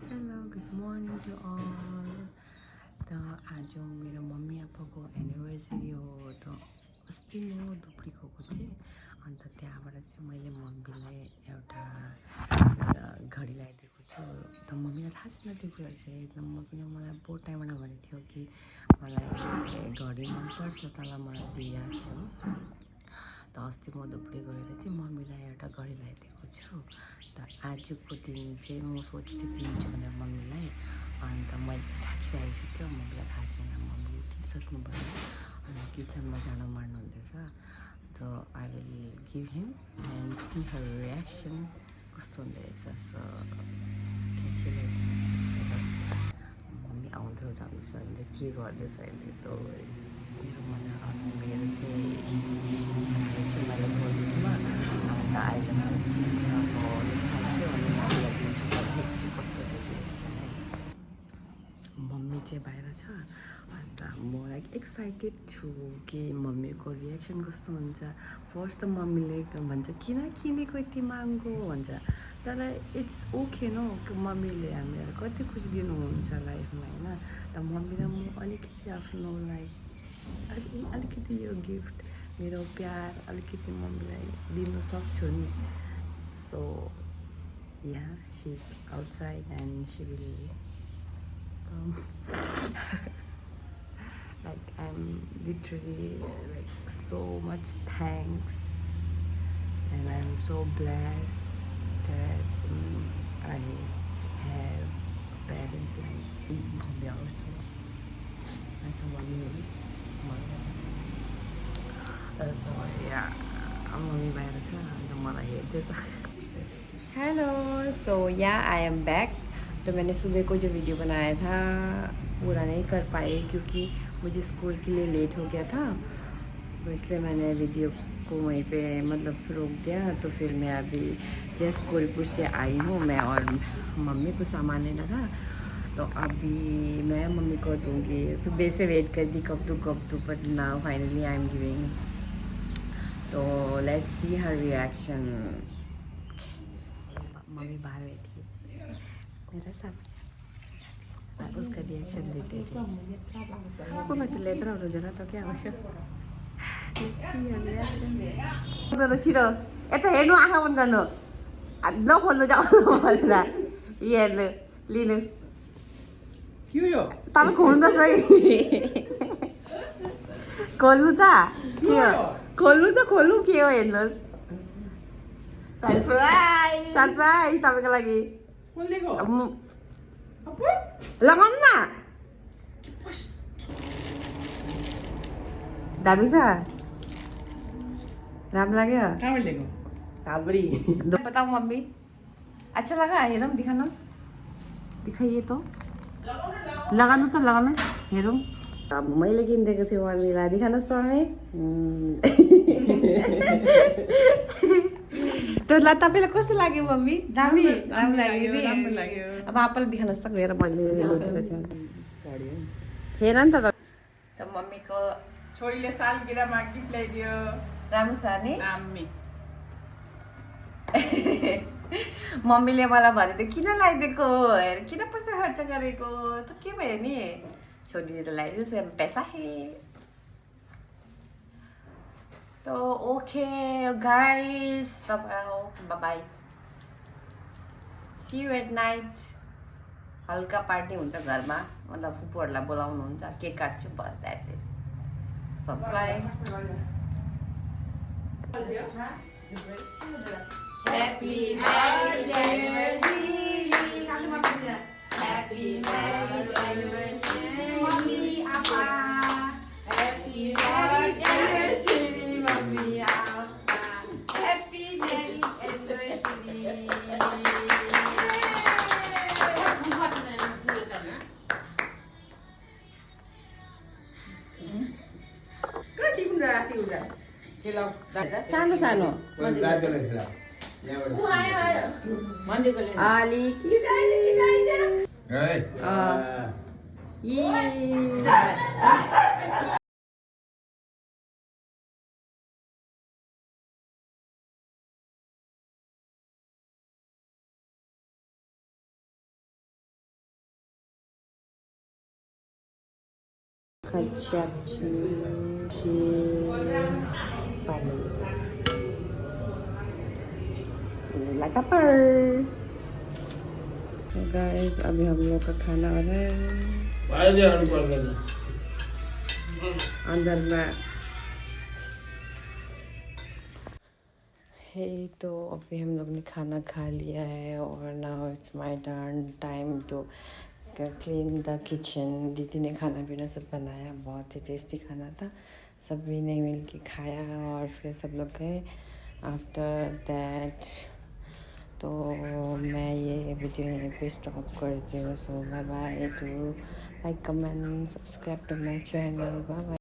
Hello, good morning to all. त आज मेरो मम्मी पापाको एनिभर्सरी हो। त अस्ति म धुप्री गएको थिएँ। अन्त त्यहाँबाट चाहिँ मैले मम्मीलाई एउटा घडी लगाइदिएको छु। त मम्मीलाई थाहा छैन त्यो कुरा चाहिँ। त मम्मीले मलाई बहुत टाइमबाट भनेको थियो कि मलाई घडी मनपर्छ, तँलाई मलाई त्यो याद थियो। त अस्ति म धुप्री गएर चाहिँ मम्मीलाई एउटा घडी लगाइदिएको छु। त आजको दिन चाहिँ म सोच्दै दिन्छु भनेर मम्मीलाई। अन्त मैले थाकिरहेको छु त्यो मम्मीलाई थाहा छैन। मम्मी उठिसक्नु भयो अनि किचनमा झाडु मार्नुहुँदैछ। त I will give him and see her reaction कस्तो हुँदो रहेछ। सो बस मम्मी आउँदै जाँदैछ अहिले के गर्दैछ अहिले त मेरोमा छ। अनि मेरो चाहिँ राखेको छु मैले खोजेछुमा। अन्त अहिले मैले चाहिँ अब निकाल्छु अनि मम्मीलाई दिन्छु। देख्छु कस्तो छ रिएक्सन है। मम्मी चाहिँ बाहिर छ। अन्त म लाइक एक्साइटेड छु कि मम्मीको रिएक्सन कस्तो हुन्छ। फर्स्ट त मम्मीले भन्छ किन किनेको यति महँगो भन्छ। तर इट्स ओके नो मम्मीले हामीलाई कति खुसी दिनुहुन्छ लाइफमा होइन। त मम्मी र म अलिकति आफ्नो लाइक अलिकति यो गिफ्ट मेरो प्यार अलिकति मम्मीलाई दिनु सक्छु नि। So yeah she is outside and she will come. Like I'm literally like so much thanks and I'm so blessed that I have parents like mommy also. That's a mommy. So yeah, mommy बाहिर छ अन्त मलाई हेर्दैछ। Hello, so yeah I am back. तो मैंने सुबह को जो वीडियो बनाया था पूरा नहीं कर पाए क्योंकि मुझे स्कूल के लिए लेट हो गया था। तो इसलिए मैंने वीडियो को वहीं पे मतलब रोक दिया। तो फिर मैं अभी जस्ट कोरीपुर से आई हूँ मैं और मम्मी को सामान लेना था। तो अभी मैं मम्मी को दूँगी। सुबह से वेट कर दी कब दूँ but now finally I am giving. तो let's see her reaction. Mummy बाहर बैठी मेरा सामने उसका रिएक्शन लेते थे। को बच्चे लेते रहो जरा तो क्या हो गया। छिटो यता हेर्नु आँखा बन्द गर्नु नखोल्नु जाऊ भनेर हेर्नु लिनु तपाईँ खोल्नु त सही। खोल्नु त के हो खोल्नु के हो हेर्नुहोस्। सरप्राइज तपाईँको लागि लगाउनु न। दामी छ राम्रो लाग्यो। बताओ मम्मी अच्छा लगा हेरौँ दिखानुहोस् दिखाइए तो लगाउनुहोस् हेरौँ। अब मैले किनिदिएको थियो मम्मीलाई दिखानुहोस् त मम्मी। त्यसलाई तपाईँलाई कस्तो लाग्यो मम्मी? दामी राम्रो लाग्यो। अब आपालाई दिखानुहोस् त गएर मैले ल्याइदिएको छु। हेर नि त मम्मीको छोरीले सालगिराहमा गिफ्ट ल्याइदियो। राम्रो छ नि। आम्मी मम्मीले मलाई भन्दै किन ल्याइदिएको हेर किन पैसा खर्च गरेको त के भयो नि छोरीले त ल्याइदियो पैसा है। तो ओके गाइस तपाईँ bye see you at night. हल्का पार्टी हुन्छ घरमा मतलब फुपूहरूलाई बोलाउनुहुन्छ केक काट्छु बस that's it. Bye. Happy marriage anniversary. Happy marriage anniversary, mommy, papa. Happy marriage anniversary, mommy, papa. Happy marriage anniversary. सानो अलिक गाइस अभी हम लोग का खाना आ रहा है अंदर में। हे तो अभी हम लोग ने खाना खा लिया है और now it's my turn time to clean the kitchen. दीदी ने खाना पीना सब बनाया, बहुत ही टेस्टी खाना था। सभी ने मिल के खाया और फिर सब लोग गए। आफ्टर दैट तो मैं ये वीडियो यहीं पे स्टॉप करती हूँ। So bye bye, to like comment subscribe to my channel. Bye bye.